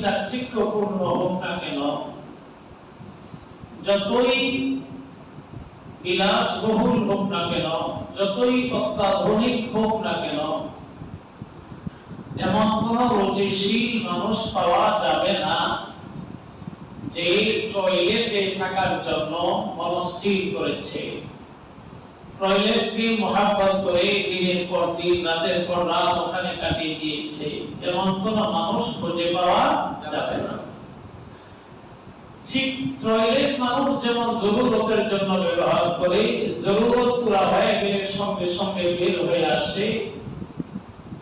চাকচিক্যপূর্ণ হোক না কেন, যতই বিলাসবহুল হোক না কেন, যতই অত্যাধুনিক হোক না কেন, এমন কোন রুচিশীল মানুষ পাওয়া যাবে না যে টয়লেটে থাকার জন্য মনস্থির করেছে, টয়লেটকে মহাব্বত করে দিনের পর দিন, রাতের পর রাত ওখানে কাটিয়ে দিয়েছে, এমন কোন মানুষ খুঁজে পাওয়া যাবে না। ঠিক টয়লেট মানুষ যেমন জরুরতের জন্য ব্যবহার করে, জরুরত পুরা হয়ে গেলে সঙ্গে সঙ্গে বের হয়ে আসে,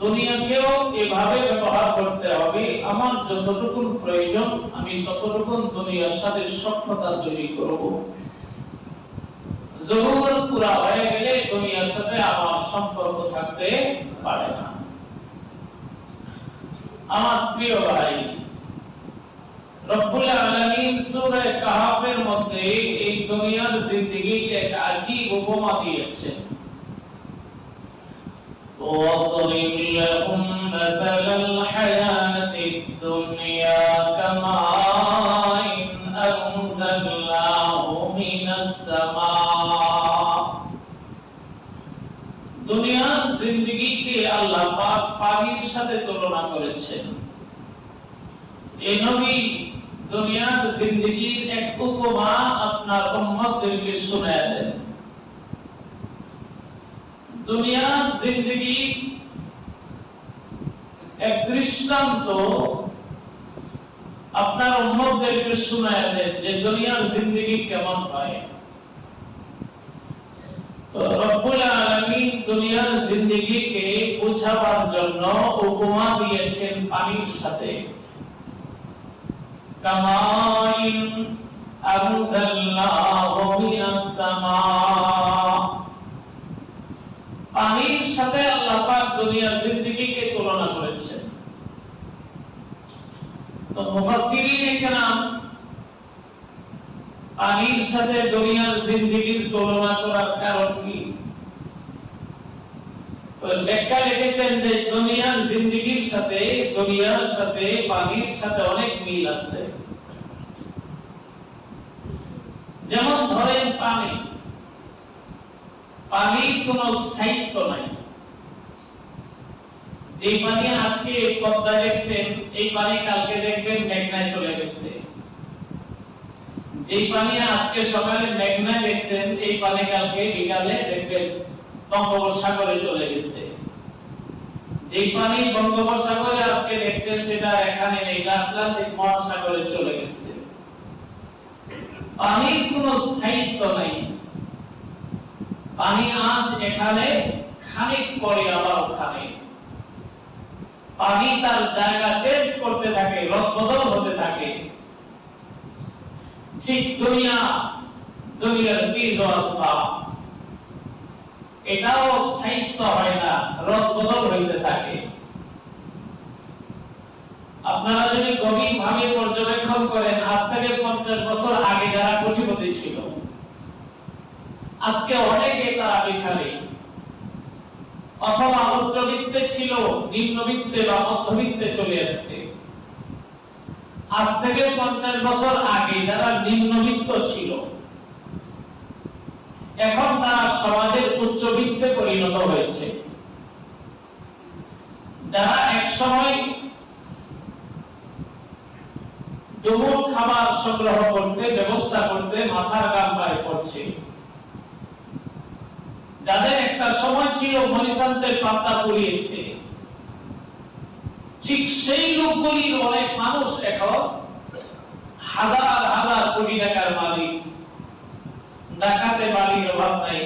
দুনিয়াকেও এভাবে ব্যবহার করতে হবে। আমার যতটুকু প্রয়োজন আমি ততটুকু দুনিয়ার সাথে সখ্যতা তৈরি করব। জরুরত পুরা হয়ে গেলে দুনিয়ার সাথে আমার সম্পর্ক থাকতে পারে না। আমার প্রিয় ভাই, রব্বুল আলামিন সূরা কাহফের মধ্যে এই দুনিয়ার জিন্দেগিকে এক আজীব উপমা দিয়েছেন। وَاضْرِبْ لَهُم مَّثَلَ الْحَيَاةِ الدُّنْيَا كَمَاءٍ أَنزَلْنَاهُ مِنَ السَّمَاءِ। দুনিয়ার জিন্দেগিকে আল্লাহ পাক পানির সাথে তুলনা করেছেন। এই নবী দুনিয়ার জিন্দেগির এক উপমা আপনার উম্মতদেরকে শোনায় দেন। দুনিয়ার জিন্দেগি এক দৃষ্টান্ত আপনার উম্মতদেরকে শোনায় দেন যে দুনিয়ার জিন্দেগি কেমন হয়। তো রব্বুল আলামিন দুনিয়ার জিন্দেগিকে বোঝাবার জন্য উপমা দিয়েছেন পানির সাথে। কামাইন আনজালনাহু মিনাস সামা, পানির সাথে আল্লাহ পাক দুনিয়ার জিন্দেগিকে তুলনা করেছেন। তো মুফাসসিরিনে কেরাম পানির সাথে দুনিয়ার জিন্দেগির তুলনা করার কারণ কি? তো ব্যাখ্যা লিখেছেন যে দুনিয়ার জিন্দেগির সাথে, দুনিয়ার সাথে পানির সাথে অনেক মিল আছে। যেমন ধরেন পানি, পানির কোনো স্থায়িত্ব নাই। যে পানি আজকে পদ্মা দেখছেন, এই পানি কালকে দেখবেন মেঘনায় চলে গেছে। যে পানি আজকে সকালে মেঘনায় দেখছেন, এই পানি কালকে বিকালে দেখবেন বঙ্গোপসাগরে চলে গেছে। যে পানি বঙ্গোপসাগরে আজকে দেখছেন, সেটা এখানে নেই, আটলান্টিক মহাসাগরে চলে গেছে। পানির কোনো স্থায়িত্ব নাই। পানি আজ এখানে, খানিক পরে আবার ওখানে। পানি তার জায়গা চেঞ্জ করতে থাকে, রদবদল হতে থাকে। ঠিক দুনিয়ার চিজ ও আসবাব, এটাও স্থায়িত্ব হয় না, রদবদল হইতে থাকে। আপনারা যদি গভীরভাবে পর্যবেক্ষণ করেন, আজ থেকে 50 বছর আগে যারা কোটিপতি ছিল, আজকে অনেকে তারা ভিখারি, অথবা উচ্চবিত্তে ছিল, নিম্নবিত্তে বা মধ্যবিত্তে চলে আসছে। আজ থেকে 50 বছর আগে যারা নিম্নবিত্ত ছিল, এখন তারা সমাজের উচ্চবিত্তে পরিণত হয়েছে। যারা এক সময় ডুমুর খাবার সংগ্রহ করতে, ব্যবস্থা করতে মাথার ঘাম পায়ে পড়ছে, যাদের একটা সময় ছিল মরিচান্তের পাতা পুড়িয়েছে, ঠিক সেই লোকগুলির অনেক মানুষ এখন হাজার হাজার কোটি টাকার মালিক। ডাকাতে বাড়ির অভাব নাই,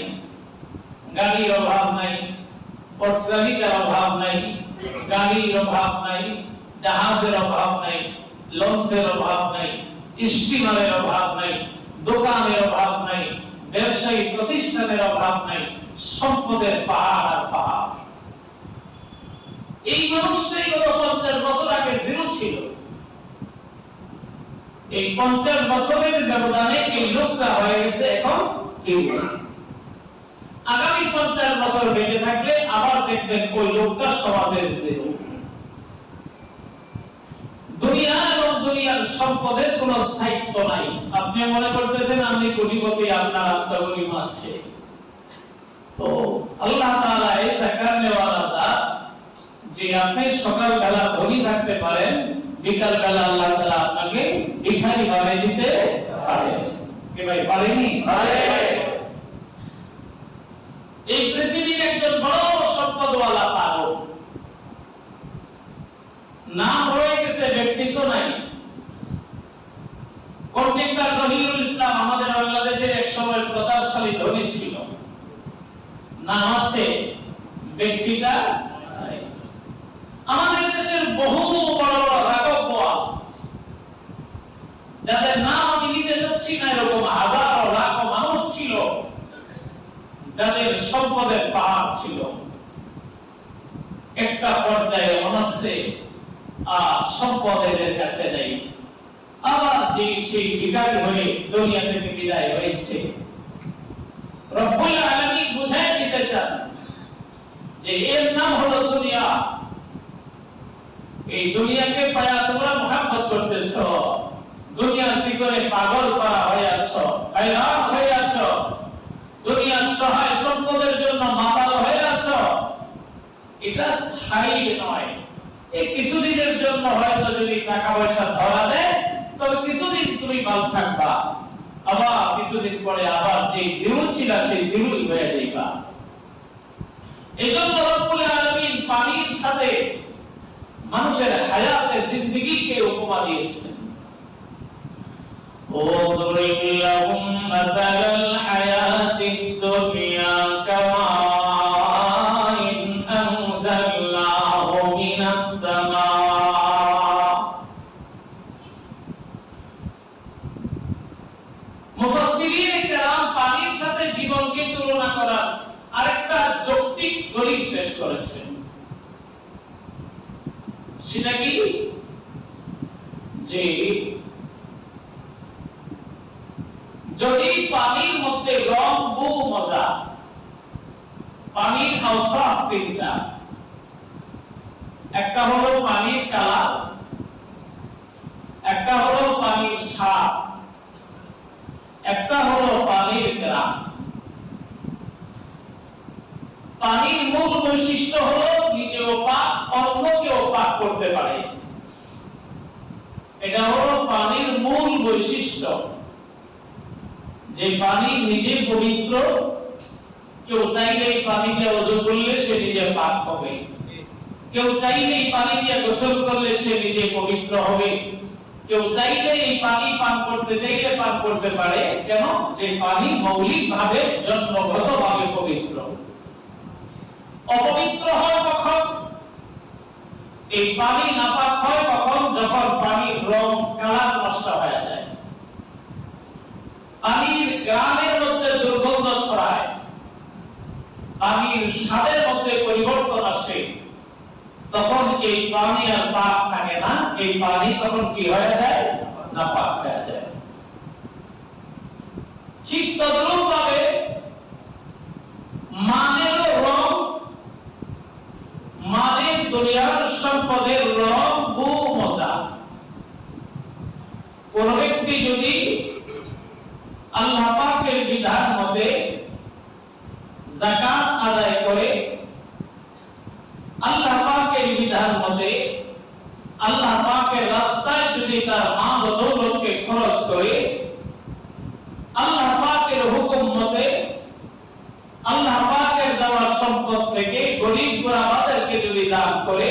গাড়ির অভাব নাই, পথচারিতার অভাব নাই, গাড়ির অভাব নাই, জাহাজের অভাব নাই, লঞ্চের অভাব নাই, স্টিমারের অভাব নাই, দোকানের অভাব নাই, ব্যবসায়ী প্রতিষ্ঠানের অভাব নাই, সম্পদের পাহাড় আর পাহাড়। এই মানুষটাই গত 50 বছর আগে জিরো ছিল। এই 50 বছরের ব্যবধানে এই লোকটা হয়ে গেছে এখন কেউ। আগামী 50 বছর বেঁচে থাকলে আবার দেখবেন ওই লোকটা সমাজের জিরো। দুনিয়া এবং দুনিয়ার সম্পদের কোনো স্থায়িত্ব নাই। আপনি মনে করতেছেন আপনি কোটিপতি, আপনার আত্মগরিম আছে। তো আল্লাহ তাআলা এই জাকাত নেওয়ালা জাত, যে আপনি সকালবেলা ধনী থাকতে পারেন, বিকাল বেলা আল্লাহ তাআলা আপনাকে ভিখারি বানিয়ে দিতে পারে। কি ভাই পারেনি? পারে। এই পৃথিবীর একজন বড় সম্পদওয়ালা পাগল, নাম হয়ে গেছে, ব্যক্তিত্ব নাই। কন্ট্রাক্টর জহিরুল ইসলাম আমাদের বাংলাদেশের এক সময় প্রতাপশালী ধনী ছিল, নাম আছে, ব্যক্তিটা নাই। আমাদের দেশের বহু বড় বড় রাঘব বোয়াল, যাদের নাম আমি নিতে যাচ্ছি না, এরকম হাজার লাখ মানুষ ছিল যাদের সম্পদের পাহাড় ছিল। একটা পর্যায়ে মনস্সে সম্পদ এদের কাছে নেই, আবার যে সেই ভিখারি হয়ে দুনিয়া থেকে বিদায় হয়েছে। রব্বুল আলামিন বুঝাই দিতে চান যে এর নাম হলো দুনিয়া। এই দুনিয়াকে পায়া তোমরা মুহাব্বত করতেছো, দুনিয়ার পিছনে পাগল করা হয়ে আছো, হয়রান হয়ে আছো, দুনিয়ার সহায় সম্পদের জন্য মাতাল হয়ে আছো। এটা স্থায়ী নয়। এই কিছুদিনের জন্য হয়তো যদি টাকা পয়সা ধরা দেয়, তবে কিছুদিন তুমি ভালো থাকবা, আবার কিছুদিন পরে আবার যে জিরো ছিল সেই জিরোই হয়ে যাইবা। এজন্য রব্বুল আলামিন পানির সাথে মানুষের হায়াতে জিন্দেগিকে উপমা দিয়েছেন। وَاضْرِبْ لَهُم مَّثَلَ الْحَيَاةِ الدُّنْيَا كَمَاءٍ أَنزَلْنَاهُ مِنَ السَّمَاءِ। মুফাসসিরিন কেরাম পানির সাথে জীবনকে তুলনা করার আরেকটা যৌক্তিক দলিল পেশ করেছেন। সেটা কি? যে যদি পানির মধ্যে রং, বু, মজা, পানির আওসাফ তিনটা, একটা হলো পানির কালার, একটা হলো পানির স্বাদ, একটা হলো পানির গ্রাম। পানির মূল বৈশিষ্ট্য হলো নিজেও পাক, অন্যকেও পাক করতে পারে। এটা হলো পানির মূল বৈশিষ্ট্য, যে পানি নিজে পবিত্র, কেউ চাইলে এই পানি দিয়ে ওযু করলে সে নিজে পাক হবে, কেউ চাইলে এই পানি দিয়ে গোসল করলে সে নিজে পবিত্র হবে, কেউ চাইলে এই পানি পান করতে চাইলে পান করতে পারে। কেন? যে পানি মৌলিকভাবে জন্মগতভাবে পবিত্র। অপবিত্র হয় কখন? এই পানি নাপাক হয় কখন? যখন পানির রং, কালার নষ্ট হয়ে যায়, পানির গ্রামের মধ্যে দুর্গন্ধ ছড়ায়, পানির স্বাদের মধ্যে পরিবর্তন আসে, তখন এই পানি আর পাক থাকে না, এই পানি তখন কি হয়ে যায়? নাপাক হয়ে যায়। ঠিক তদ্রূপভাবে মানের রং, মানের দুনিয়ার সম্পদের রং, বু, মজা। কোন ব্যক্তি যদি আল্লাহ পাকের বিধান মতে যাকাত আদায় করে, আল্লাহ পাকের বিধান মতে আল্লাহ পাকের রাস্তায় যদি তার মাল ও দৌলতকে খরচ করে, আল্লাহ পাকের হুকুম মতে আল্লাহ পাকের দেওয়া সম্পদ থেকে গরীব গোরাবাদেরকে যদি দান করে,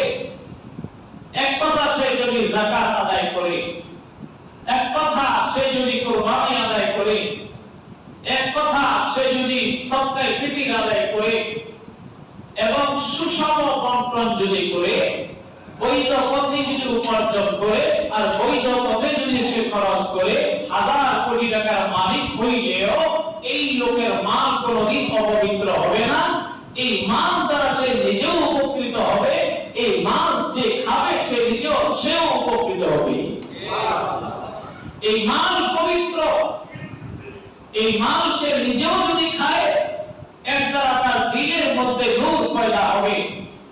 এক কথা সে যদি যাকাত আদায় করে, এক কথা সে যদি কুরবানি আদায় করে, এক কথা সে যদি সদকায়ে ফিতর আদায় করে এবং সুষম বন্টন যদি করে, বৈধ পথে যদি উপার্জন করে আর বৈধ পথে যদি সে খরচ করে, হাজার কোটি টাকার মালিক হইলেও এই লোকের মাল কোনদিন অপবিত্র হবে না। এই মাল দ্বারা সে নিজেও উপকৃত হবে, এই মাল যে খাবে সে নিজেও সেও উপকৃত হবে। এই মাল পবিত্র, এই মাল সে নিজেও যদি খায়, এর দ্বারা তার দিলের মধ্যে নূর পয়দা হবে।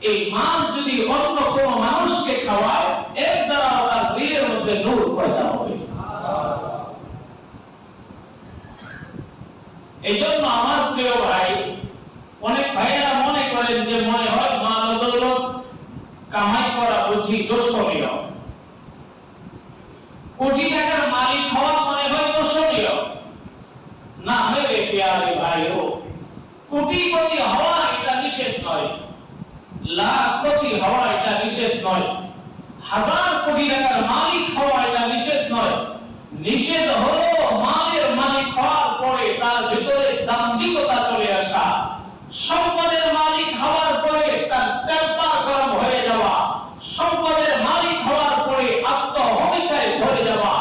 এই মাল যদি অন্য কোনো মানুষকে খাওয়ায়, এর দ্বারা তার দিলের মধ্যে নূর পয়দা হবে। এইজন্য আমার প্রিয় ভাই, অনেক ভাইয়েরা মনে করেন যে মনে হয় মাল দৌলত কামাই করা বুঝি দোষণীয়, কোটি টাকার মালিক হওয়া মনে হয় দোষণীয়। না মেরে প্যারে ভাইও, কোটিপতি হওয়া এটা নিষেধ নয়, লাখপতি হওয়া এটা নিষেধ নয়, হাজার কোটি টাকার মালিক হওয়া এটা নিষেধ নয়। নিষেধ হলো মালের মালিক হওয়ার পরে তার ভিতরে দাম্ভিকতা চলে আসা, সম্পদের মালিক হওয়ার পরে তার টেম্পার গরম হয়ে যাওয়া, সম্পদের মালিক হওয়ার পরে আত্মহমিকায় ভরে যাওয়া,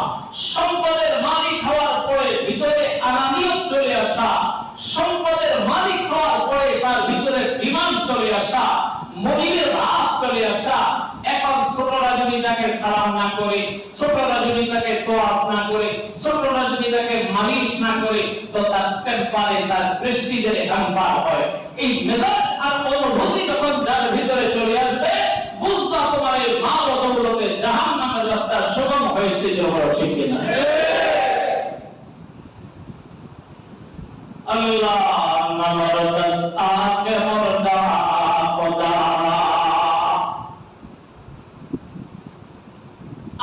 সম্পদের মালিক হওয়ার পরে ভিতরে আনানিয়ত চলে আসা, সম্পদের মালিক হওয়ার পরে তার ভিতরে ডিমান্ড চলে আসা, মনিবের ভাব চলে আসা। এখন ছোটরা যদি তাকে সালাম না করে, ছোটরা যদি তাকে তোয়াফ না করে, ছোটরা যদি তাকে মালিশ না করে, তো তার টেম্পারে তার প্রেস্টিজের হামপার হয়। এই মেজাজ আর অনুভূতি যখন যার ভিতরে চলে আসবে, বুঝবা তোমার এই মাল ও দৌলতে জাহান্নামের রাস্তা সুগম হয়েছে। যে বড় ঠিক কিনা? আল্লাহ নামরদাস আকে মরদা পদা।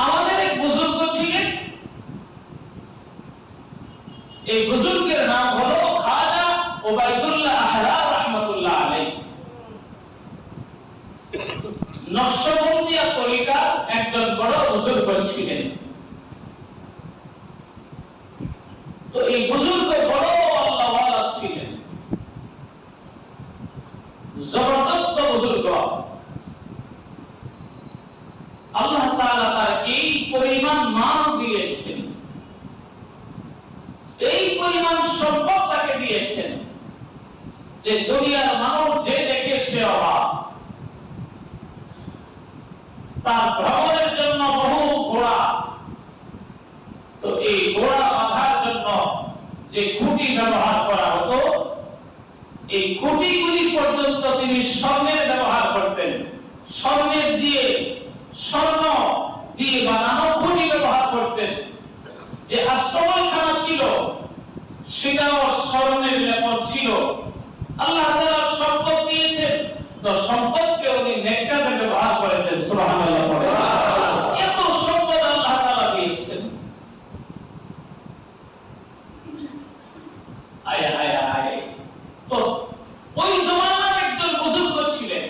আমাদের এক বুজুর্গ ছিলেন, এই বুজুর্গের নাম হলো খাজা ওবায়দুল্লাহ আহরার রাহমাতুল্লাহ আলাইহি। নকশবন্দিয়া তরিকার একজন বড় বুজুর্গ ছিলেন। তো এই বুজুর্গ বড় আল্লাহওয়ালা ছিলেন, জবরদস্ত বুজুর্গ। আল্লাহ তাআলা তার এই পরিমাণ মান দিয়েছেন, এই পরিমাণ সম্পদ তাকে দিয়েছেন যে দুনিয়ার মানুষ যে দেখে সে অবাক। তার ভ্রমণের জন্য বহু ঘোড়া, তো এই ঘোড়া বাঁধার জন্য যে খুঁটি ব্যবহার করা হতো, এই খুঁটিগুলি পর্যন্ত তিনি স্বর্ণের ব্যবহার করতেন। স্বর্ণের দিয়ে, স্বর্ণ দিয়ে বানানো খুঁটি ব্যবহার করতেন। যে আস্তমালখানা ছিল সেটাও স্বর্ণের লেপন ছিল। আল্লাহ তাআলা সম্পদ দিয়েছেন, তো সম্পদকে উনি নেককারে ব্যবহার করেছেন। সুবহানাল্লাহ। এত সম্পদ আল্লাহ তাআলা দিয়েছেন। আয় আয় আয়। তো ওই জমানার একজন বুজুর্গ ছিলেন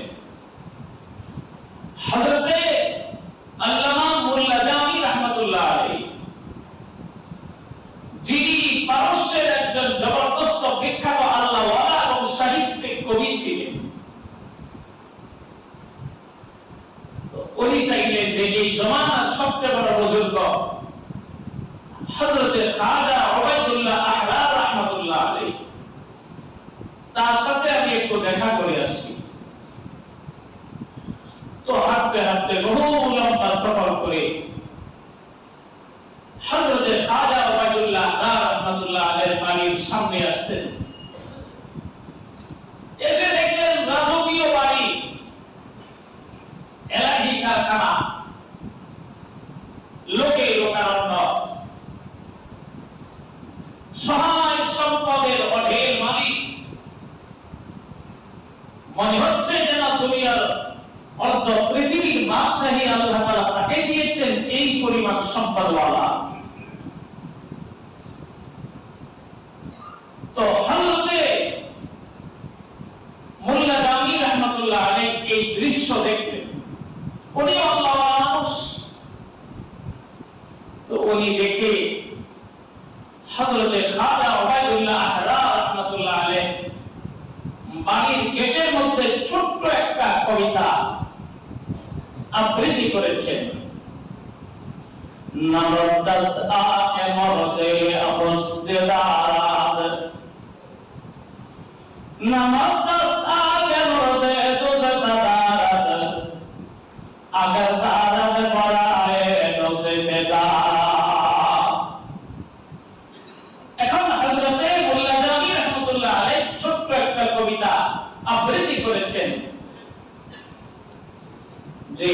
হযরতে আল্লামা মোল্লা জামি রাহমাতুল্লাহ আলাইহি, যিনি পারস্যের একজন জবরদস্ত বিখ্যাত আল্লাহওয়ালা এবং সাহিত্যিক কবি ছিলেন। উনি চাইলেন যে এই জমানার সবচেয়ে বড় বুজুর্গ হযরতে খাজা ওবায়দুল্লাহ আহরার রাহমাতুল্লাহ আলাইহি, তার সাথে আমি একটু দেখা করে আসি। তো হাঁটতে হাঁটতে বহু লম্বা সফর করে হযরতে খাজা ওবায়দুল্লাহ আহরার রাহমাতুল্লাহ আলাইহির বাড়ির সামনে আসছেন। এসে দেখলেন রাজকীয় বাড়ি, এলাহি কারখানা, লোকে লোকারণ্য, সহায় সম্পদের অঢেল মালিক। মনে হচ্ছে যেন দুনিয়ার অর্ধ পৃথিবীর বাদশাহী আল্লাহ তাআলা তাকে দিয়েছেন এই পরিমাণ সম্পদওয়ালা। তো হযরতে মোল্লা জামি রাহমাতুল্লাহ আলাইহি এই দৃশ্য দেখলেন। উনি আল্লাহওয়ালা মানুষ, তো উনি দেখে হযরতে খাজা ওবায়দুল্লাহ আহরার রাহমাতুল্লাহ আলাইহি বাড়ির গেটের মধ্যে ছোট্ট একটা কবিতা আবৃত্তি করেছেন। নরদস আকে মরদে অবস্তেদার, নরদস আকে মরদে দুজদার, अगर दारद पड़ाए तो से बेदार। এখন হযরতে মোল্লা জামি রাহমাতুল্লাহ আলাইহি ছোট্ট একটা কবিতা আবৃত্তি করেছেন যে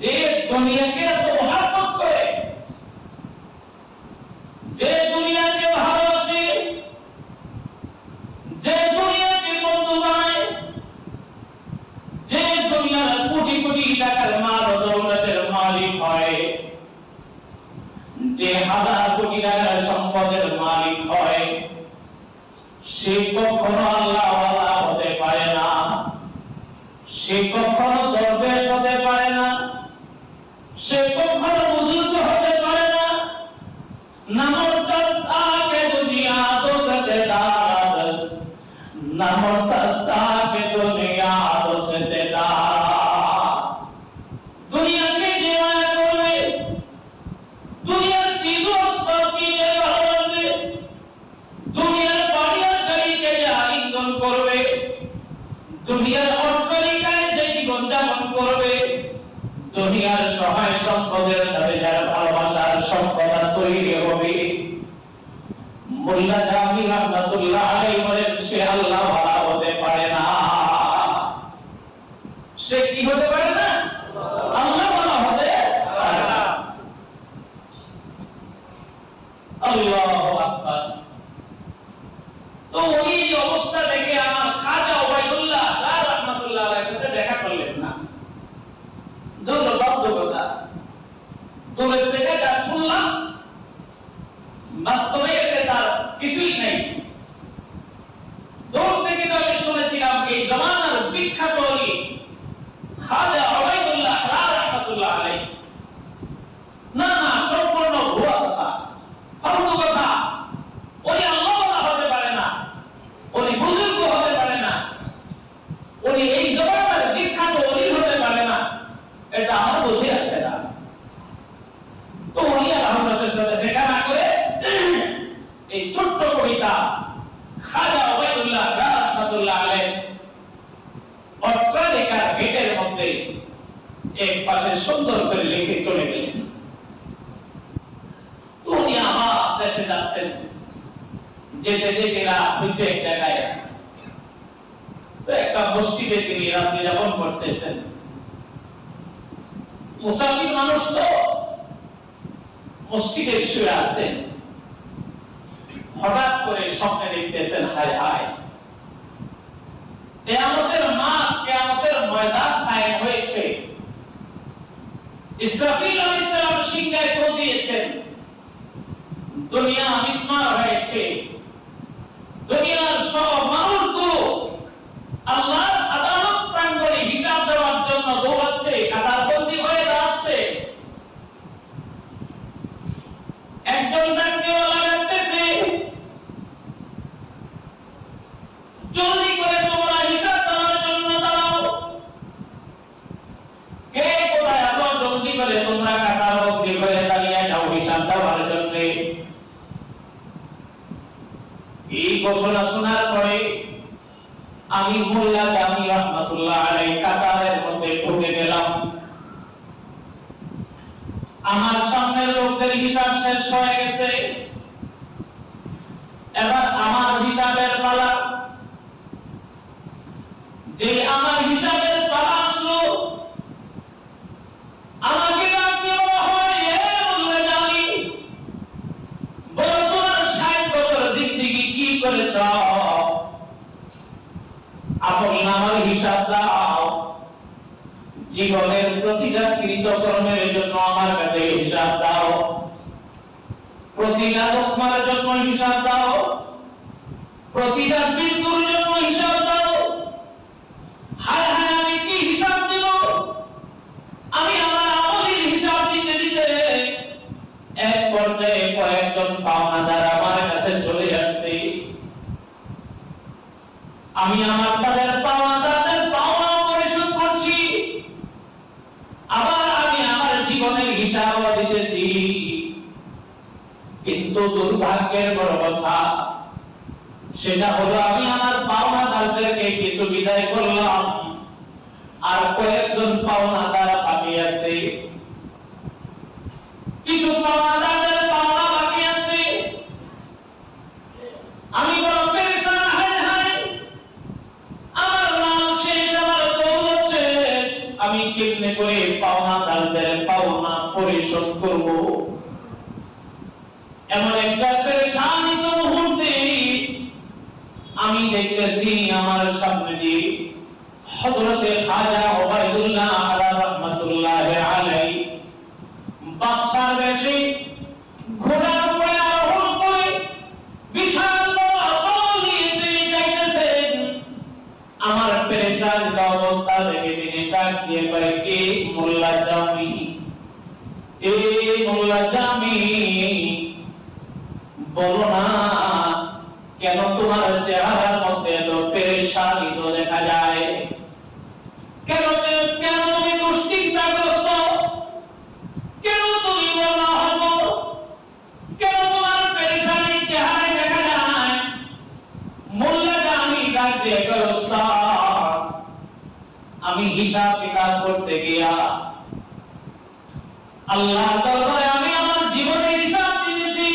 যে দুনিয়াকে এত মহব্বত করে, যে হাজার কোটি টাকার সম্পদের মালিক হয় সে কখনো আল্লাহওয়ালা হতে পারে না, সে কখনো দরবেশ হতে পারে না, সে কখনো বুজুর্গ হতে পারে না। নামরদাস্তা কে দুনিয়া দোসতে দাদ, নামরদাস্তা কে দুনিয়া দোসতে দাদ। দুনিয়াকে দেওয়া করবে, দুনিয়ার চিজ কিনে ভালোবাসবে, দুনিয়ার বাড়ির গাড়িকে যে আলিঙ্গন করবে, দুনিয়ার অট্টালিকায় যে জীবনযাপন করবে, দুনিয়ার সহায় সম্পদের সাথে যার ভালোবাসার সম্পদ তৈরি হবে, মোল্লা জামি রহমাতুল্লাহ আলাইহি বলেন সে আল্লাহ ওয়ালা হতে পারে না। সে কি হতে পারে না? আল্লাহ ওয়ালা হতে পারে না। আল্লাহু আকবার। তো ওই অবস্থা দেখে আমার খাজা ওবাইদুল্লাহ রহমাতুল্লাহ আলাইহির সাথে দেখা করলেন না। দুর্ভাগ্যবশত দূরের থেকে যা শুনলাম বাস্তবে এসে তার কিছুই নেই। দূর থেকে তো আমি শুনেছিলাম এই জামানার বিখ্যাত ওলি খাজা ওবাইদুল্লাহ রহমাতুল্লাহ আলাইহি। না না, সম্পূর্ণ ভুয়া কথা, ফালতু কথা। উনি আল্লাহ ওয়ালা হতে পারে না, উনি বুজুর্গ হতে পারে না, উনি এই জামানার বিখ্যাত ওলি হতে পারে না, এটা আমার বুঝে আসে না। তো উনি আল্লাহর সাথে দেখা না করে এই ছোট্ট কবিতা খাজা ওবাইদুল্লাহ রহমাতুল্লাহ আলাইহি অট্টালিকার গেটের মধ্যে এক পাশে সুন্দর করে লিখে চলে গেলেন। তো উনি আমার দেশে যাচ্ছেন, যেতে যেতে রাত হয়েছে এক জায়গায়, তো একটা মসজিদে তিনি রাত্রি যাপন করতেছেন। মুসাফির মানুষ তো মসজিদে শুয়ে আছেন, হঠাৎ করে স্বপ্নে দেখতেছেন হায় হায় কিয়ামতের মাঠ, কিয়ামতের ময়দান কায়েম হয়েছে। ইসরাফিল আলাইহিস সালাম সিংহায় পৌঁছেছেন, দুনিয়া মিসমার হয়েছে, দুনিয়ার সব মানুষগুলো আল্লাহর আদালত প্রাঙ্গণে হিসাব দেওয়ার জন্য দৌড়াচ্ছে, কাতারবন্দী হয়ে দাঁড়াচ্ছে। একজন ডাকতেওয়ালা ডাকতেছে, জলদি করে তোমরা হিসাব দেওয়ার জন্য দাঁড়াও। কে কোথায় এত জলদি করে তোমরা কাতারবন্দী হয়ে দাঁড়িয়ে যাও হিসাব দেওয়ার জন্য? এই ঘোষণা শোনার পরে আমি মোল্লা জামি রহমাতুল্লাহ আলাইহি কাতারের মধ্যে ঢুকে গেলাম। আমার সামনের লোকদের হিসাব শেষ হয়ে গেছে, এবার আমার হিসাবের পালা। যে আমার হিসাবের পালা আসলো, আমাকে রাখতে বলা হয়, এ মোল্লা জামি, বলো তোমার 60 বছর জিন্দেগি কি করেছ? আপনি আমার হিসাব দাও। জীবনের প্রতিটা কৃতকর্মের জন্য আমার কাছে হিসাব দাও, প্রতিটা লোকমার জন্য হিসাব দাও, প্রতিটা মৃত্যুর জন্য হিসাব দাও। হায় হায়, আমি কি হিসাব দিব? আমি আমার আমলের হিসাব দিতে দিতে এক পর্যায়ে কয়েকজন পাওনাদার আমার কাছে চলে আসছে। আমি আমার তাদের পাওনাদারদের পাওনা পরিশোধ করছি, আবার আমি আমার জীবনের হিসাব দিতেছি। কিন্তু দুর্ভাগ্যের বড় কথা সেটা হলো আমি আমার পাওনাদারদেরকে কিছু বিদায় করলাম, আর কয়েকজন পাওনাদার বাকি আছে। কিছু পাওনাদারদের পাওনা বাকি আছে। আমি বড় পেরেশান, হায় হায়, আমার মাল শেষ, আমার দৌলত শেষ, আমি কেমনে করে পাওনাদারদের পাওনা পরিশোধ করব? এমন একটা পেরেশানিত মুহূর্তে আমি দেখতেছি আমার সামনে দিয়ে হযরতে খাজা ওবাইদুল্লাহ রহমাতুল্লাহ আলাইহি বাদশার বেশে ঘোড়ার উপরে আরোহণ করে বিশাল দল নিয়ে তিনি যাইতেছেন। আমার পেরেশান অবস্থা দেখে তিনি ডাক দিয়ে বলে, কে মোল্লা জামি, এ মোল্লা জামি, বলো না কেন তোমার চেহারার মধ্যে এত পেরেশানি তো দেখা যায়? কেন কেন তুমি দুশ্চিন্তাগ্রস্ত? কেন তুমি মনোহত? কেন তোমার পেরেশানি চেহারায় দেখা যায়? মোল্লা জামি ডাক দিয়ে বলে, ওস্তাদ, আমি হিসাব কিতাব করতে গিয়া আল্লাহর দরবারে আমি আমার জীবনের হিসাব দিয়েছি।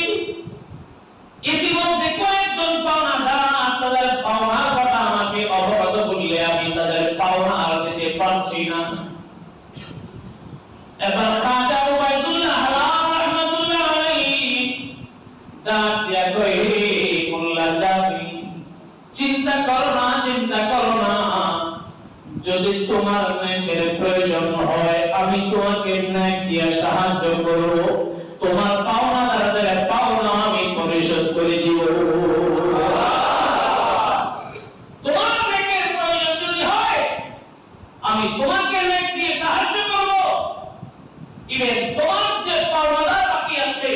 ইতিমধ্যে কয়েকজন পাওনাদার তাদের পাওনার কথা আমাকে অবগত করলে আমি তাদের পাওনা দিতে পারছি না। এবার খাজা উবাইদুল্লাহ রাহমাতুল্লাহ আলাইহি ডাক দিয়া কই, মোল্লা জামি, চিন্তা করো না, চিন্তা করো না, যদি তোমার ন্যায়ের প্রয়োজন হয় আমি তোমাকে ন্যায় দিয়ে সাহায্য করব, তোমার পাওনাদারদের পাওনা আমি পরিশোধ করে দিব। তোমার ন্যায়ের প্রয়োজন যদি হয় আমি তোমাকে ন্যায় দিয়ে সাহায্য করব, ইভেন তোমার যে পাওনাদার বাকি আছে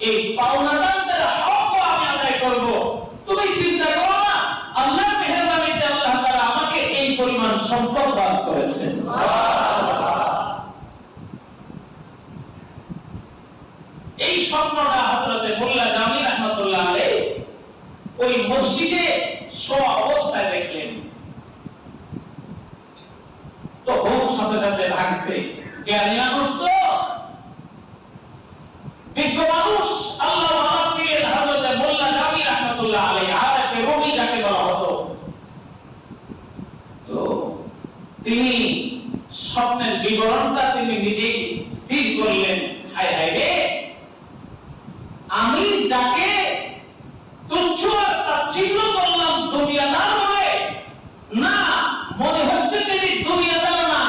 এই পাওনাদারদের হকও আমি আদায় করব। তুমি চিন্তা করো না, আল্লাহর মেহেরবানিতে আল্লাহ তাআলা আমাকে এই পরিমাণ সম্পদ দান করেছেন। এই স্বপ্নটা হযরতে মোল্লা জামি রাহমাতুল্লাহ আলাইহি ওই মসজিদে শোয়া অবস্থায় দেখলেন। তো হোম সাথে সাথে ভাগছে, জ্ঞানী মানুষ তো, বিজ্ঞ মানুষ, আল্লাহ ওয়ালা ছিলেন হযরতে মোল্লা জামি রাহমাতুল্লাহ আলাইহি, আরেফে রুমি যাকে বলা হতো। তো তিনি স্বপ্নের বিবরণটা তিনি নিজে স্থির করলেন, হায় হায় রে, আমি যাকে তুচ্ছ আর তাচ্ছিল্য করলাম দুনিয়াদার বলে, না, মনে হচ্ছে তিনি দুনিয়াদার না,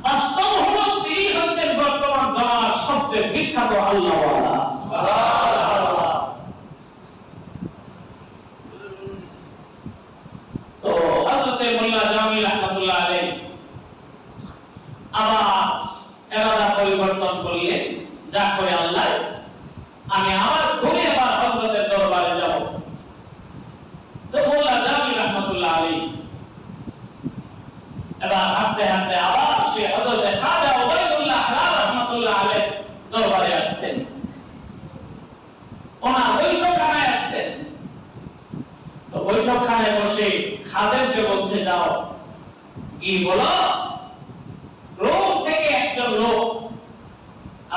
বাস্তব হলো তিনি হচ্ছেন বর্তমান জামানার সবচেয়ে বিখ্যাত আল্লাহ ওয়ালা। সুবহানাল্লাহ। তো হযরতে মোল্লা জামি রাহমাতুল্লাহ আলাইহি আবার এরাদা পরিবর্তন করলেন, যা করে আল্লাহ, আমি আবার ঘুরে আবার হযরতের দরবারে যাব। তো মোল্লা জামি রাহমাতুল্লাহ আলাইহি এবার হাঁটতে হাঁটতে আবার সে হযরতে খাজা উবাইদুল্লাহ রাহমাতুল্লাহ আলাইহি দরবারে আসছেন, ওনার বৈঠকখানায় আসছেন। তো বৈঠকখানায় বসে খাদেমকে বলছে, যাও কি বলো, রোম থেকে একজন লোক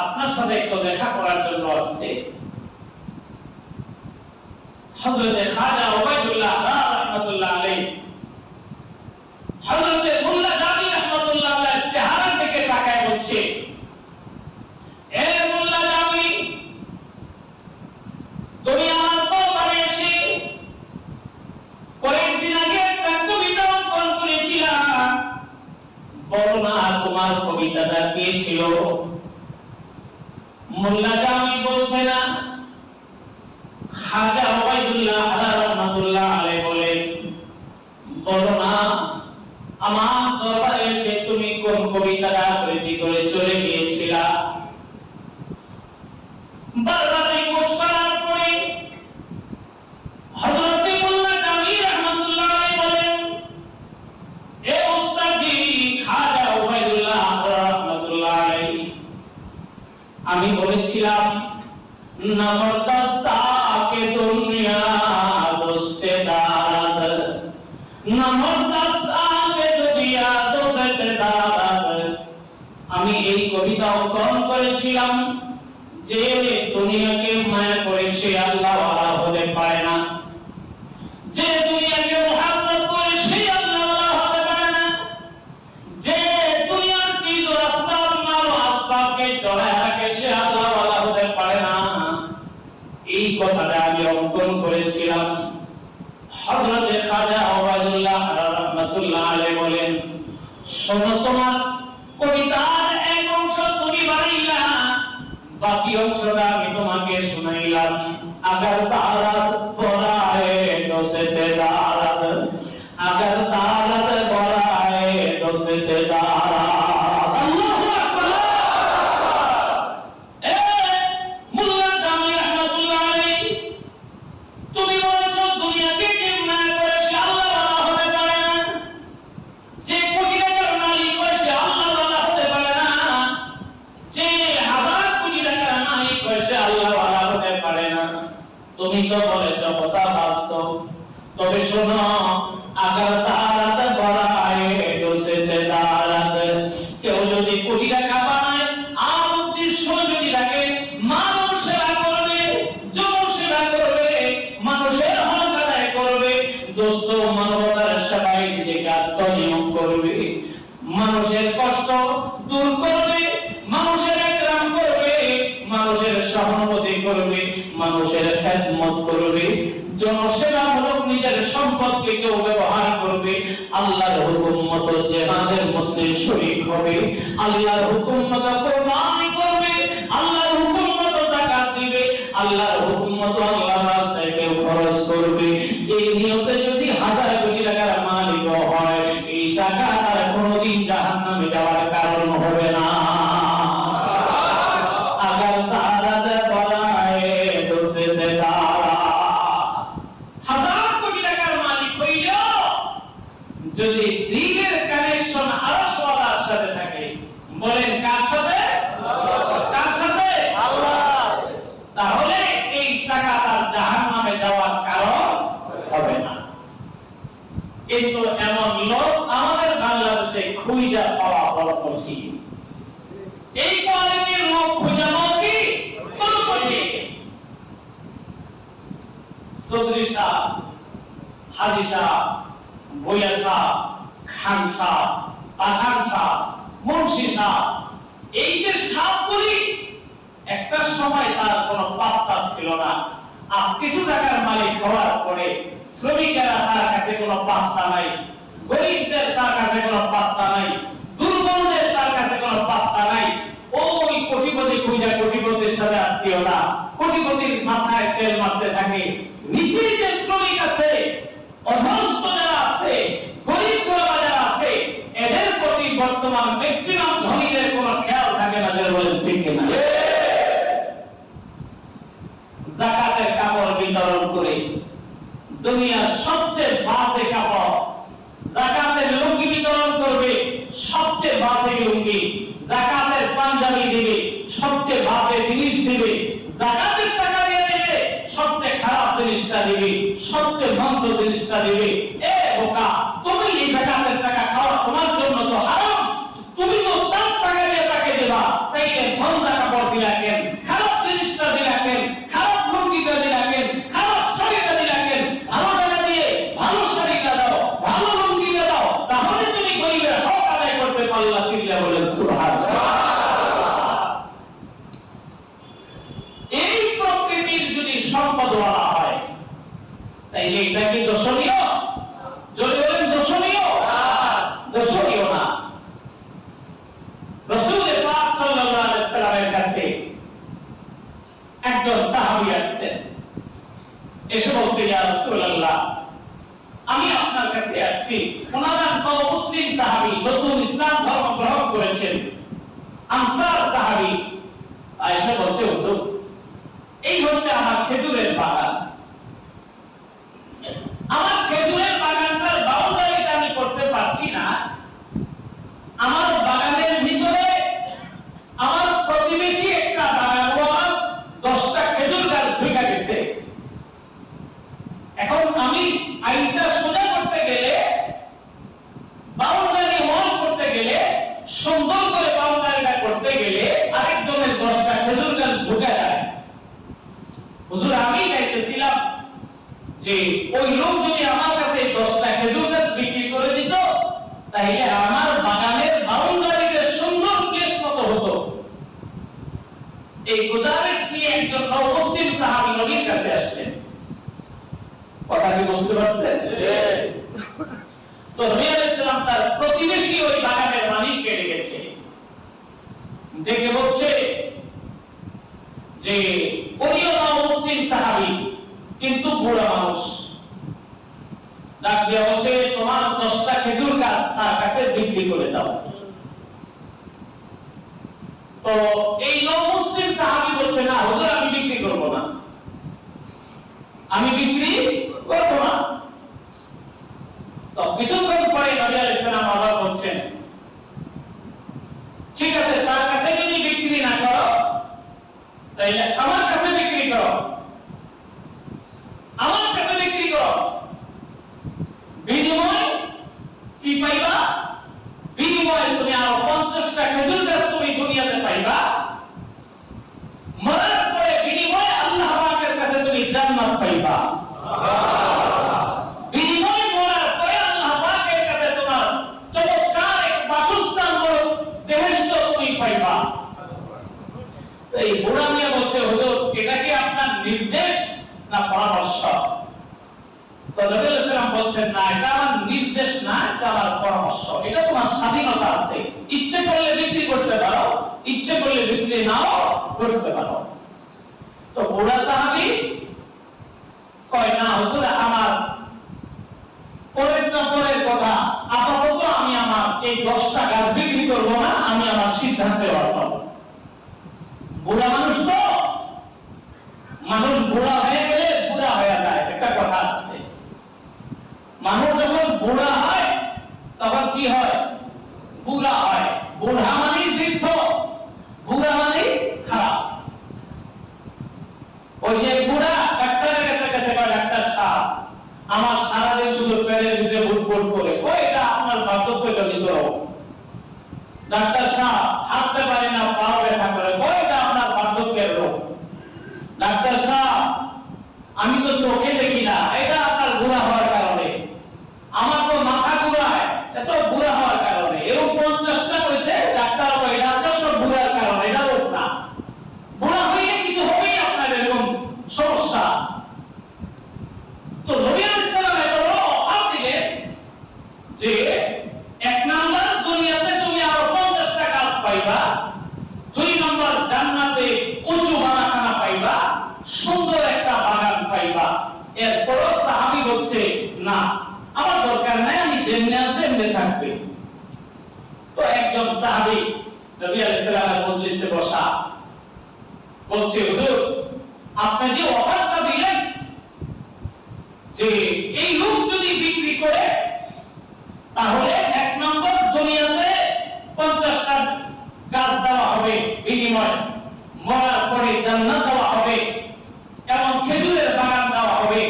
আপনার সাথে একটু দেখা করার জন্য আসছে। হযরতে খাজা উবাইদুল্লাহ রাহমাতুল্লাহ আলাইহি হযরতে মোল্লা জামি রাহমাতুল্লাহ আলাইহির চেহারা থেকে তাকায় বলছে, এ মোল্লা জামি, তুমি আমার দরবারে এসে কয়েকদিন আগে একটা কবিতা অঙ্কন করেছিলা, বলো না তোমার কবিতাটা কি ছিল? মোল্লা জামি বলছে না। খাজা উবাইদুল্লাহ রাহমাতুল্লাহ আলাইহি বলেন, বলো না, আমার দরবারে এসে তুমি কোন কবিতাটা আবৃত্তি করে চলে গিয়েছিলা? বারবার রিকোয়েস্ট করার পরে হযরতে মোল্লা জামি রাহমাতুল্লাহ আলাইহি বলেন, এ ওস্তাদি খাজা উবাইদুল্লাহ রাহমাতুল্লাহ আলাইহি, আমি বলেছিলাম নমরদস্তা কে দুনিয়া দোস্তে দাদ, নমরদস্তা কে দুনিয়া দোস্তে দাদ। আমি এই কবিতা অঙ্কন করেছিলাম, যে দুনিয়াকে মায়া করে সে আল্লাহ ওয়ালা হতে পারে না, যে দুনিয়াকে মুহাব্বত করে সে আল্লাহ ওয়ালা হতে পারে না, যে দুনিয়ার চিজ ও আসবাব মাল ও আসবাবকে চড়ায় রাখে সে আল্লাহ ওয়ালা হতে পারে না। এই কথাটা আমি অঙ্কন করেছিলাম। হযরতে খাজা উবাইদুল্লাহ রাহমাতুল্লাহ আলাইহি বলেন, শোনো, তোমার কবিতার এক অংশ তুমি বানাইলা, বাকি অংশটা আমি তোমাকে শুনাইলাম। अगर तारत बोलाए तो सितारत, अगर तारत बोलाए तो सितारत। अल्लाहु अकबर। ए मुल्ला जामी रहमतुल्लाह अलैहि, তুমি বলছো দুনিয়াকে কেমন করে সে আল্লাহ ওয়ালা হতে পারে না, যে কোটি টাকার মালিক হয় সে আল্লাহ ওয়ালা হতে পারে না, যে হাজার কোটি টাকার মালিক হয় সে আল্লাহ ওয়ালা হতে পারে না। তুমি তো বলেছো কথা বাস্তব, তবে শোনো, আগার তারাত বড়ায় দোষেতে তারাত, কেউ যদি কোটি টাকা বানায় আর উদ্দেশ্য যদি রাখে মানব সেবা করবে, জনসেবা করবে, মানুষের হক আদায় করবে, দোস্ত মানবতার সেবায় নিজেকে আত্মনিয়োগ করবে, মানুষের কষ্ট দূর করবে, মানুষের একরাম করবে, মানুষের সহানুভূতি করবে, মানুষের খেদমত করবে, জনসেবামূলক নিজের সম্পদকে কেউ ব্যবহার করবে, আল্লাহর হুকুম মতো জিহাদের মধ্যে শরীক হবে, আল্লাহর হুকুম মতো কুরবানি করবে, আল্লাহর হুকুম মতো যাকাত দিবে, আল্লাহর হুকুম মতো আল্লাহর রাস্তায় কেউ খরচ করবে, এই নিয়তে যদি হাজার কোটি টাকার মালিক হয়, এই টাকা তার কোনোদিন জাহান্নামে যাওয়ার কারণ হবে না। अगर तारत बोलाए तो सितारत, হাজার কোটি টাকার মালিক হইলো যদি দিনের কানেকশন আরশ ওয়ালার সাথে থাকে, বলেন কার সাথে? কার সাথে? আল্লাহ। তাহলে এই টাকা তার জাহান্নামে যাওয়ার কারণ হবে না। কিন্তু এমন লোক আমাদের বাংলাদেশে খুঁজে পাওয়া বড় কঠিন। এই কোয়ালিটির লোক খুঁজে পাওয়া কি বড় কঠিন। চৌধুরী সাহেব, হাজী সাহেব, ভূঁইয়া সাহেব, খান সাহেব, পাঠান সাহেব, মুন্সি সাহেব, এই যে সাহেবগুলি একটা সময় তার কোনো পাত্তা ছিল না, আজ কিছু টাকার মালিক হওয়ার পরে শ্রমিকেরা তার কাছে কোনো পাত্তা নাই, গরিবদের তার কাছে কোনো পাত্তা নাই, দুর্বলদের তার কাছে কোনো পাত্তা নাই। ওই কোটিপতি খুঁজা কোটিপতির সাথে আত্মীয় না, কোটিপতির মাথায় তেল মারতে থাকে, নিচে যে শ্রমিক আছে, অধস্থ যারা আছে, গরিব গোলামা যারা আছে, এদের প্রতি বর্তমান ম্যাক্সিমাম ধনীদের কোনো খেয়াল থাকে না। যারা বলেন ঠিক কিনা? যাকাতের কাপড় বিতরণ করে দুনিয়ার সবচেয়ে বাজে কাপড়, যাকাতের লুঙ্গি বিতরণ করবে, সবচেয়ে বাজে লুঙ্গি, যাকাতের পাঞ্জাবি দিবে, সবচেয়ে বাজে জিনিস দিবে, যাকাতের টাকা দিয়ে দিবে, সবচেয়ে খারাপ জিনিসটা দিবে, সবচেয়ে মন্দ জিনিসটা দিবে। এ বোকা, তুমি এই যাকাতের টাকা খাওয়া তোমার জন্য তো হারাম, তুমি তো তার টাকা দিয়ে তাকে দেবা, তাইলে মন্দ কাপড় দিলা কেন, খারাপ জিনিসটা দিলা কেন, খারাপ লুঙ্গিটা দিলা কেন, খারাপ শাড়িটা দিলা কেন? ভালো টাকা দিয়ে ভালো শাড়িটা দাও, ভালো লুঙ্গিটা দাও, তাহলে তুমি গরিবের হক আদায় করতে পারলা। চিল্লা বলেন সুবহানাল্লাহ। এই প্রকৃতির যদি সম্পদ বলা হয়, তাইলে এটা কি দোষণীয়? যদি বলেন দোষণীয়, দোষণীয় না। রাসূল পাক সাল্লাল্লাহু আলাইহি ওয়াসাল্লামের কাছে একজন সাহাবী আসলেন, এসে বলছে, ইয়া রাসূলুল্লাহ, আমি আপনার কাছে আসছি। ওনারা তো মুসলিম সাহাবী, নতুন ইসলাম ধর্ম গ্রহণ করেছেন, আনসার সাহাবী। আয়েশা বলছে, হুজুর, এই হচ্ছে আমার খেজুরের বাগান, আমার খেজুরের বাগানটার বাউন্ডারিটা আমি করতে পারছি না, আমার বাগানের ভিতরে আমার প্রতিবেশী একটা বাগানওয়ালা 10টা খেজুর গাছ ঢুকে গেছে। এখন আমি আইনটা সোজা করতে গেলে, বাউন্ডারি ওয়াল করতে গেলে, সুন্দর করে বাউন্ডারিটা করতে গেলে আরেকজনের 10টা খেজুর গাছ ঢুকে যায়। হুজুর, আমি চাইতেছিলাম যে ওই লোক যদি আমার কাছে 10টা খেজুর গাছ বিক্রি করে দিত, তাহলে আমার বাগানের বাউন্ডারিতে সুন্দর প্লেস মতো হতো। এই গুজারিশ নিয়ে একজন মুসলিম সাহাবী নবীর কাছে আসলেন। কথা কি বুঝতে পারছেন? তো নবী আলাইহিস সালাম তার প্রতিবেশী ওই বাগানের মালিককে ডেকেছে, ডেকে বলছে, যে উনিও মুসলিম সাহাবী কিন্তু বুড়া মানুষ, ডাক দিয়ে বলছে তোমার 10টা খেজুর গাছ তার কাছে বিক্রি করে দাও। তো এই মুসলিম সাহাবী বলছে না হুজুর আমি বিক্রি করব না, আমি বিক্রি করব না। তো কিছুক্ষণ পরে নবী আলাইহিস সালাম আবার বলছেন ঠিক আছে তার কাছে যদি বিক্রি না করো তাহলে আমার কাছে বিক্রি করো, আমার কাছে বিক্রি করো, বিনিময় কি পাইবা? বিনিময় তুমি আরো 50টা খেজুর গাছ তুমি দুনিয়াতে পাইবা, মরার পরে বিনিময় আল্লাহ পাকের কাছে তুমি জান্নাত পাইবা। বিনিময় মরার পরে আল্লাহ পাকের কাছে তোমার চমৎকার এক বাসস্থান বেহেশত তুমি পাইবা। এই বুড়া মিয়া বলছে হুজুর এটা কি আপনার নির্দেশ না পরামর্শ? তো নবী আলাইহিস সালাম বলছেন না এটা আমার নির্দেশ না, এটা আমার পরামর্শ, এটা তোমার স্বাধীনতা আছে, ইচ্ছে করলে বিক্রি করতে পারো, ইচ্ছে করলে বিক্রি নাও করতে পারো। তো বুড়া সাহাবী কয় না হুজুর আমার পরের কথা, আপাতত আমি আমার এই 10টা গাছ বিক্রি করব না, আমি আমার সিদ্ধান্তে অটল। বুড়া মানুষ তো, মানুষ বুড়া হয়ে গেলে বুড়া হয়ে যায়, একটা কথা আছে। মানুষ যখন বুড়া হয় তখন কি হয়? বুড়া হয়। বুড়া মানে বৃদ্ধ, বুড়া মানে খারাপ। ওই যে বুড়া ডাক্তারের কাছে কাছে কয় ডাক্তার সাহেব আমার সারাদিন শুধু পেটের ভিতরে বুটবুট করে, ওই এটা আপনার বার্ধক্যজনিত রোগ। ডাক্তার সাহেব হাঁটতে পারি না, পা ব্যথা করে, ওই এটা আপনার বার্ধক্যের রোগ। ডাক্তার সাহেব আমি তো চোখে দেখি না, এটা আপনার বুড়া হওয়ার কারণে। আমার তো মাথা ঘুরায়, এটা বুড়া হওয়ার কারণে। এরকম 50টা কইছে ডাক্তার বলে এটা আপনার সব বুড়ার কারণে, এটা রোগ না। বুড়া হয়ে কিছু হবেই আপনার এরকম সমস্যা। তো নবী আলাইহিস সালাম এত বড় অফার দিলেন যে এক নাম্বার দুনিয়াতে তুমি আরো 50টা গাছ পাইবা, 2 নাম্বার জান্নাতে উঁচু বাগানখানা পাইবা, সুন্দর একটা বাগান পাইবা। এরপরও সাহাবী বলছে না আমার দরকার নাই, আমি যেমনি আছে এমনি থাকবে। তো একজন সাহাবী নবী আলাইহিস সালামের মজলিসে বসা বলছে হুজুর আপনি যে অফারটা দিলেন যে এই লোক যদি বিক্রি করে তাহলে 1 নম্বর দুনিয়াতে 50টা গাছ দেওয়া হবে বিনিময়, মরার পরে জান্নাত দেওয়া হবে এবং খেজুরের বাগান দেওয়া হবে।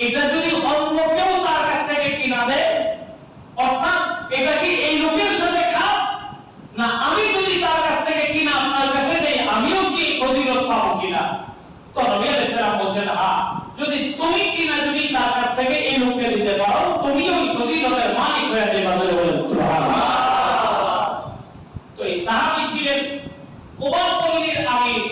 এটা যদি অন্য কেউ তার কাছ থেকে কিনা দেয়, অর্থাৎ এটা কি এই লোকের সাথে খাস না আমি যদি তার কাছ থেকে কিনা আপনার কাছে দেই আমিও কি ফজিলত পাবো কিনা? তো নবী আলাইহিস সালাম বলেন হ্যাঁ, যদি তুমি কিনা যদি তার কাছ থেকে এই লোককে দিতে পারো তুমিও ওই ফজিলতের মালিক হয়ে যাবে। বলেন সুবহানাল্লাহ। তো এই সাহাবী ছিলেন কুবা পল্লীর আমির।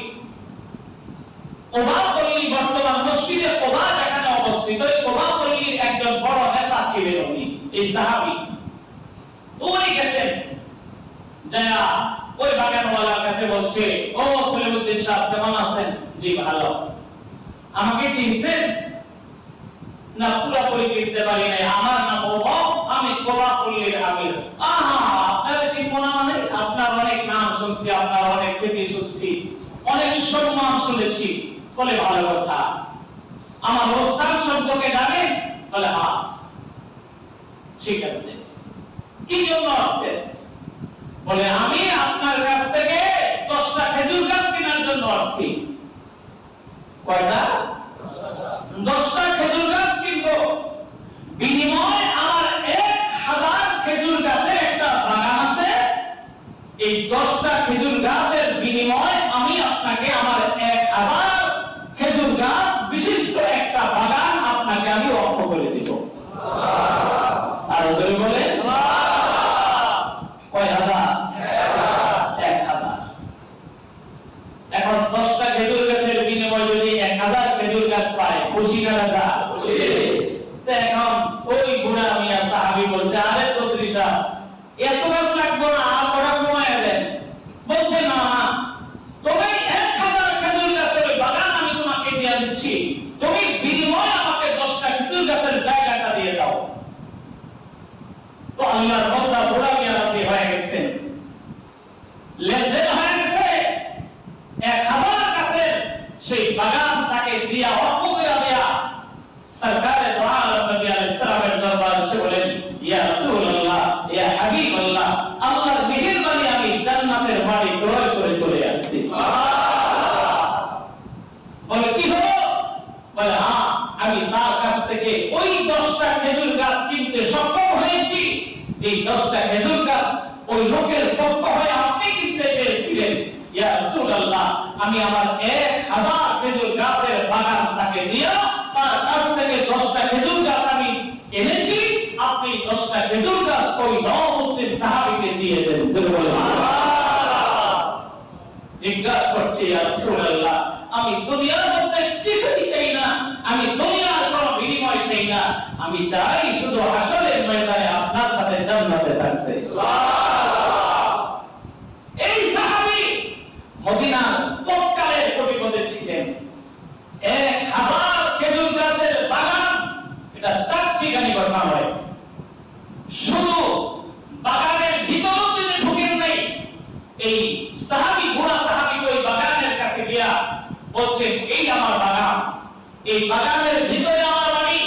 কুবা পল্লী বর্তমান মসজিদে কুবা যেখানে অবস্থিত, এই কুবা পল্লীর একজন বড় নেতা ছিলেন উনি, এই সাহাবী। তো উনি গেছেন যারা ওই বাগানওয়ালার কাছে বলছে ও সলিমুদ্দিন সাহেব কেমন আছেন? জি ভালো। আমাকে চিনছেন? না পুরোপুরি চিনতে পারি নাই, আমার নাম ওমর, আমি কুবা পল্লীর আমির। আহা আপনারা চিনবো না মানে? আপনার অনেক নাম শুনছি, আপনার অনেক খ্যাতি শুনছি, অনেক সম্মান শুনেছি। বলে ভালো কথা, আমার অবস্থান সম্পর্কে জানেন? বলে হ্যাঁ। ঠিক আছে, কি জন্য আছে? বলে আমি আপনার কাছ থেকে 10টা খেজুর গাছ কেনার জন্য আসছি। কয়টা? 10টা খেজুর গাছ কিনবো, বিনিময় আমার 1000 খেজুর গাছের একটা বাগান আছে। এই 10টা খেজুর গাছের বিনিময় আমি আপনাকে আমার 1000 খেজুর গাছ বিশিষ্ট একটা বাগান আপনাকে আমি অর্থ করে দিব। আর ওদের বলে কয় হাজার? 1000। এখন 10টা খেজুর গাছের বিনিময় যদি 1000 খেজুর গাছ পায়, খুশি না দাদা? তো এখন ওই বুড়া মিয়া সাহাবী বলছে আরে চৌধুরী সাহেব এত গাছ লাগবে না, আর কটা কমায় দেন। বলছে না না, তুমি 1000 সেই বাগান তাকে দিয়া অর্থ করে দেয়া সরকারে দো আলম নবী আলাইহিস সালামের দরবারে এসে বলেন, ইয়া রাসূলুল্লাহ, ইয়া হাবিবাল্লাহ, আল্লাহর মেহেরবানি আমি জান্নাতের বাড়ি ক্রয় করে চলে আসছি। বলে কি হলো? বলে হ্যাঁ, আমি তার কাছ থেকে ওই 10টা খেজুর গাছ কিনতে সক্ষম হয়েছি। এই 10টা খেজুর গাছ ওই লোকের পক্ষ হয়ে আপনি কিনতে পেরেছিলেন। ইয়া রাসূলুল্লাহ, আমি আমার 1000 খেজুর গাছের বাগান তাকে দিয়া তার কাছ থেকে 10টা খেজুর গাছ আমি এনেছি। আপনি 10টা খেজুর গাছ ওই নও-মুসলিম সাহাবীকে দিয়ে দেন। জিজ্ঞাসা করছে, ইয়া রাসূলুল্লাহ, আমি দুনিয়ার মধ্যে কিছুই চাই না, আমি দুনিয়ার কোনো বিনিময় চাই না, আমি চাই শুধু হাসরের ময়দানে আপনার সাথে জান্নাতে থাকতে। এই সাহাবী মদিনার তৎকালের কোটিপতি ছিলেন। 1000 খেজুর গাছের বাগান, এটা চারটিখানি কথা হয়। শুধু বাগানের ভিতরেও তিনি ঢুকেন নাই। এই সাহাবী, বুড়া সাহাবী ওই বাগানের কাছে গিয়া বলছেন, এই আমার বাগান, এই বাগানের ভিতরে আমার বাড়ি।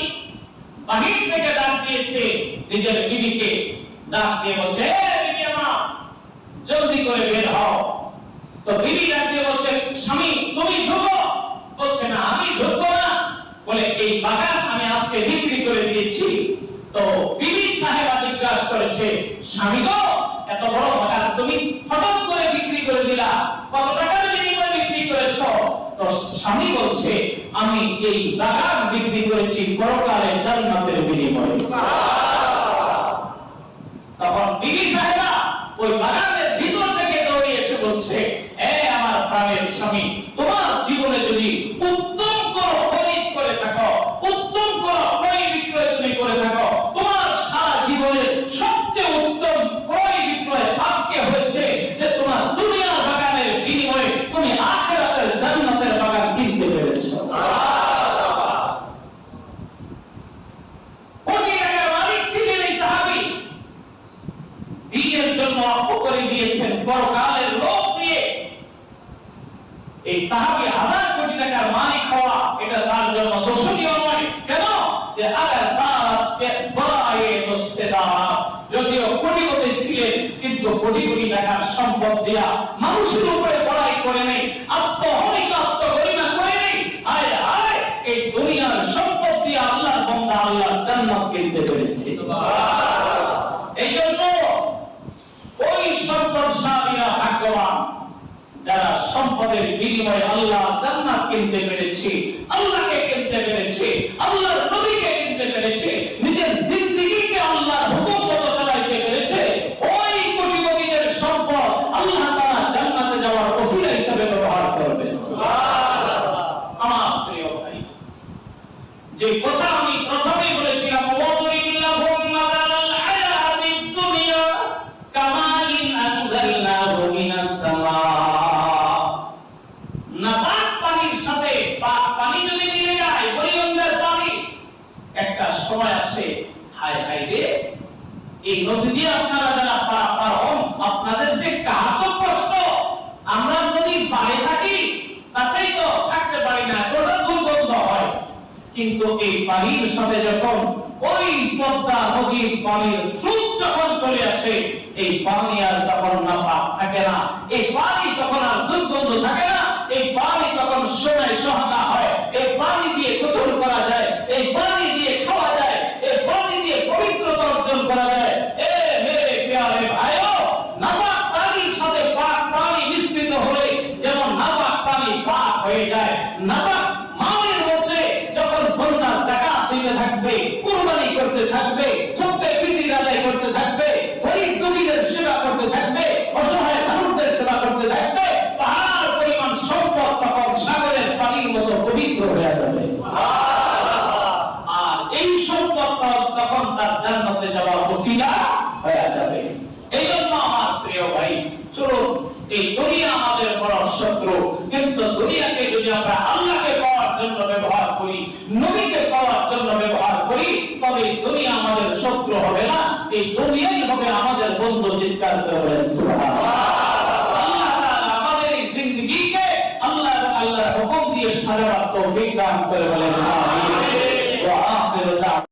বাহির থেকে ডাক দিয়েছে নিজের বিবিকে, ডাক দিয়ে বলছে, বিবি আমার, জলদি করে বের হও। তো বিবি ডাক দিয়ে বলছে, স্বামী তুমি ঢুকো। বলছে না, আমি ঢুকবো না। বলে এই বাগান আমি আজকে বিক্রি করে দিয়েছি। তো বিবি সাহেবা জিজ্ঞাসা করেছে, স্বামী গো, এত বড় বাগান তুমি হঠাৎ করে বিক্রি করে দিলা, কত টাকার বিনিময়ে বিক্রি করেছো? তো স্বামী বলছে, আমি এই বাগান বিক্রি করেছি পরকালে জান্নাতের বিনিময়ে। তখন বিবি সাহেবা ওই বাগানের ভিতর থেকে দৌড়ে এসে বলছে, আমার প্রাণের স্বামী, তোমার জীবনে যদি উত্তম কোন খরিদ করে থাকো, উত্তম কোন ক্রয় বিক্রয় তুমি করে থাকো, তোমার সারা জীবনের সবচেয়ে উত্তম ক্রয় বিক্রয় আজকে হয়েছে যে তোমার দুনিয়ার বাগানের বিনিময়ে তুমি আখিরাতের জান্নাতের বাগান কিনতে পেরেছো। কোটি টাকার মালিক ছিলেন এই সাহাবী, দ্বীনের জন্য অর্থ করে দিয়েছেন পরকালের লোভ দিয়ে। এই সাহাবী 1000 কোটি টাকার মালিক হওয়া এটা তার জন্য দোষণীয় নয়। কেন? যে আগার তাকে বড়ায়ে দোস্তেদার, যদিও কোটিপতি ছিলেন কিন্তু কোটি কোটি টাকার সম্পদ দিয়া মানুষের উপরে বড়াই করে নেই, আত্মহমিকা আত্মগরিমা করে নেই। হায় হায়, এই দুনিয়ার সম্পদ দিয়ে আল্লাহর বান্দা আল্লাহর জান্নাত কিনতে পেরেছে। সুবহানাল্লাহ। এই জন্য ওই সম্পদশালীরা ভাগ্যবান যারা সম্পদের বিনিময়ে আল্লাহ জান্নাত কিনতে পেরেছে, আল্লাহকে কিনতে পেরেছে, আল্লাহর নবীকে কিনতে পেরেছে, নিজের জিন্দেগিকে আল্লাহর হুকুম মতো চালাইতে পেরেছে। ওই কোটিপতিদের সম্পদ আল্লাহ তাআলা জান্নাতে যাওয়ার ওসিলা হিসেবে ব্যবহার করবেন। সুবহানাল্লাহ। আমার প্রিয় ভাই, যে কথা আমি প্রথমেই বলেছিলাম, ওয়াজরিল্লাহুম মাতালাল হায়াতিদ দুনিয়া কামাইন আনজালনাহু মিনাস সামা। নাপাক পানির সাথে পাক পানি যদি মিলে যায়, বরিগঞ্জের পানি, একটা সময় আসে, হায় হায় রে, এই নদী দিয়ে আপনারা যারা পার হন, আপনাদের যে কাহাত কষ্ট, আমরা নদীর পাড়ে থাকি তাতেই তো থাকতে পারি না, ওটা দুর্গন্ধ হয়। কিন্তু এই পানির সাথে যখন ওই পদ্মা নদীর পানির স্রোত যখন চলে আসে, এই পানি আর তখন নাপাক থাকে না, এই পানি তখন আর দুর্গন্ধ থাকে না, এই পানি তখন সোনায় সোহাগা হয়। এই পানি দিয়ে গোসল করা যায়, এই পানি দিয়ে খাওয়া যায়, এই পানি দিয়ে পবিত্রতা অর্জন করা যায়। এ মেরে প্যারে ভাইও, নাপাক পানির সাথে পাক পানি মিশ্রিত হলে যেমন নাপাক পানি পাক হয়ে যায়, নাপাক মালের মধ্যে যখন বন্দা যাকাত দিতে থাকবে, কুরবানি করতে থাকবে, সবকে ফিতর আদায় করতে থাকবে, গরীব দুঃখীদের সেবা করতে থাকবে, অসহায় মানুষদের সেবা করতে থাকবে, পাহাড় পরিমাণ সম্পদ তখন সাগরের পানির মতো পবিত্র হয়ে যাবে। আর এই সম্পদ তখন তার জান্নাতে যাওয়ার ওসিলা হয়ে যাবে। এই জন্য আমার প্রিয় ভাই, চলুন, এই দুনিয়া আমাদের বড় শত্রু, কিন্তু দুনিয়াকে যদি আমরা আল্লাহকে পাওয়ার জন্য ব্যবহার করি, নবীকে পাওয়ার জন্য ব্যবহার করি, তবে দুনিয়া আমাদের শত্রু হবে না, এই দুনিয়াই হবে আমাদের বন্ধু। চিৎকার করে বলেন সুবহানাল্লাহ। আল্লাহ তাআলা আমাদের এই জিন্দেগিকে আল্লাহর হুকুম দিয়ে তৌফিক দান করে বলেন আমিন।